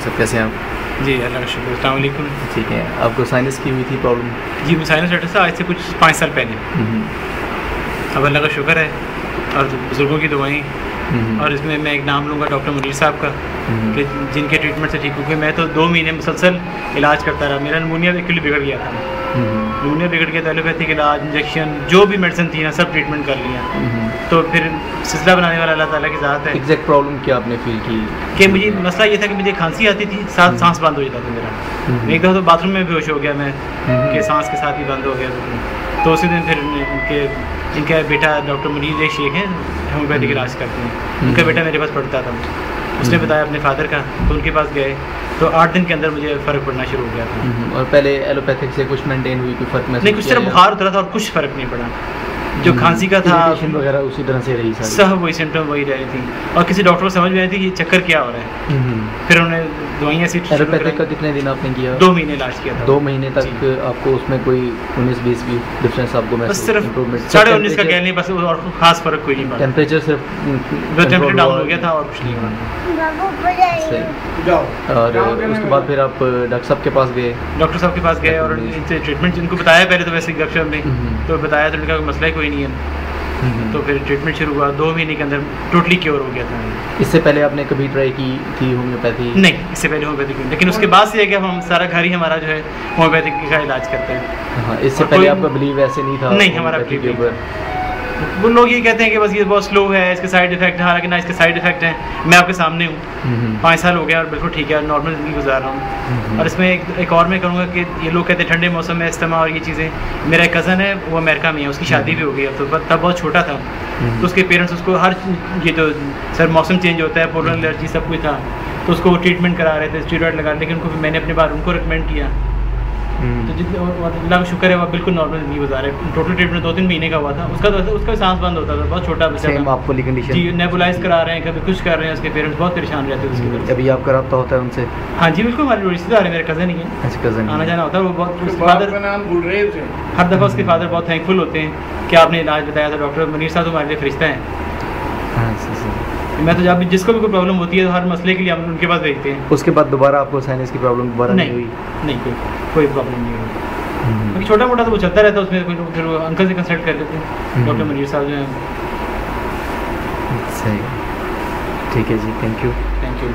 Doctor साहब, कैसे हैं आप? जी अल्लाह का शुक्र। अस्सलाम वालेकुम। ठीक है, आपको साइनस की हुई थी प्रॉब्लम? जी मैं साइनस डॉक्टर साहब आज से कुछ 5 साल पहले। अब अल्लाह का शुक्र है और बुज़ुर्गों की दुआएं, और इसमें मैं एक नाम लूँगा डॉक्टर मुनीर साहब का, कि जिनके ट्रीटमेंट से ठीक हो गए। मैं तो 2 महीने मुसलसल इलाज करता रहा। मेरा निमोनिया एक्चुअली बिगड़ गया था, निमोनिया बिगड़ गया था। एलोपैथिक इलाज, इंजेक्शन, जो भी मेडिसिन थी ना, सब ट्रीटमेंट कर लिया। तो फिर सिलसिला बनाने वाला अल्लाह ताला की ज़ात है। एग्जैक्ट प्रॉब्लम क्या आपने फील की? कि मुझे मसला ये था कि मुझे खांसी आती थी, साथ सांस बंद हो जाता था मेरा। एक दफ़ा तो बाथरूम में बेहोश हो गया मैं, कि सांस के साथ ही बंद हो गया। तो उसी दिन फिर इनका बेटा डॉक्टर मुनीर शेख हैं, होम्योपैथिक इलाज करते हैं, उनका बेटा मेरे पास पढ़ता था। उसने बताया अपने फादर का, तो उनके पास गए, तो 8 दिन के अंदर मुझे फ़र्क पड़ना शुरू हो गया था। और पहले एलोपैथिक से कुछ मेंटेन हुई, कोई फ़र्क महसूस नहीं? कुछ तरह बुखार उतरा था और कुछ फ़र्क नहीं पड़ा। जो खांसी का था वगैरह उसी तरह से रही, सब वही सिम्टम वही रही थी, और किसी डॉक्टर को समझ में आई थी कि चक्कर क्या हो रहा है। फिर उन्होंने दवाइयाँ ऐसी। एलोपैथिक का कितने दिन आपने किया? 2 महीने इलाज किया था। 2 महीने तक आपको उसमें कोई 19-20 भी डिफरेंस आपको महसूस? सिर्फ 19.5 का कह लें बस, और खास फर्क कोई नहीं पड़ा। टेम्परेचर सिर्फ टेम्परेचर डाउन हो गया था और कुछ नहीं हुआ। और उसके बाद फिर आप डॉक्टर साहब के पास गए? डॉक्टर साहब के पास गए और इनसे ट्रीटमेंट जिनको बताया पहले तो वैसे गपशप में, तो बताया तो उनका कोई मसला ही कोई नहीं है। तो फिर ट्रीटमेंट शुरू हुआ, 2 महीने के अंदर टोटली क्योर हो गया था। इससे पहले आपने कभी ट्राई की थी होम्योपैथी? नहीं, इससे पहले होम्योपैथिक नहीं, लेकिन उसके बाद से है कि हम सारा घर ही हमारा जो है होम्योपैथिक का इलाज करते हैं। हाँ, इससे पहले आपका बिलीव ऐसे नहीं था? नहीं, हमारा बिलीव वो लोग ये कहते हैं कि बस ये बहुत स्लो है, इसके साइड इफेक्ट है, हालांकि ना इसके साइड इफेक्ट हैं। मैं आपके सामने हूँ, 5 साल हो गया और बिल्कुल ठीक है, नॉर्मल ज़िंदगी गुजार रहा हूँ। और इसमें एक और मैं कहूँगा कि ये लोग कहते हैं ठंडे मौसम में अस्थमा और ये चीज़ें। मेरा एक कज़न है, वो अमेरिका में है, उसकी शादी भी हो गई है, तो तब बहुत छोटा था, तो उसके पेरेंट्स उसको हर ये जो सर मौसम चेंज होता है, पोलर एलर्जी सब कुछ था, तो उसको वो ट्रीटमेंट करा रहे थे, स्टीरॉयड लगा, लेकिन उनको मैंने अपने बार उनको रिकमेंड किया। तो जितने अल्लाह का शुक्र है वो बिल्कुल नॉर्मल ज़िंदगी गुजार है। टोटल ट्रीटमेंट 2-3 महीने का हुआ था। उसका सांस बंद होता था, बहुत छोटा बच्चा था। आपको कंडीशन जी, नेबुलाइज करा रहे हैं, कभी कुछ कर रहे हैं, उसके पेरेंट्स बहुत परेशान रहते हैं उसकी वजह। अभी आपका रब्ता होता है उनसे? हाँ जी बिल्कुल, हमारे रिश्तेदार है, मेरे कज़न ही है। अच्छा, कज़न आना जाना होता है। वो बहुत फादर का नाम भूल रहे थे, हर दफ़ा उसके फादर बहुत थैंकफुल होते हैं कि आपने इलाज बताया था। डॉक्टर मुनीर साहब हमारे लिए फरिश्ता हैं। मैं तो जब भी जिसको भी कोई प्रॉब्लम होती है तो हर मसले के लिए हम उनके पास भेजते हैं। उसके बाद दोबारा आपको साइनस की प्रॉब्लम दोबारा नहीं हुई? नहीं, कोई प्रॉब्लम नहीं हुई। छोटा मोटा तो वो चलता रहता है, उसमें फिर वो अंकल से कंसल्ट कर लेते हैं, डॉक्टर मुनीर साहब जो हैं। सही, ठीक है जी, थैंक यू। Thank you.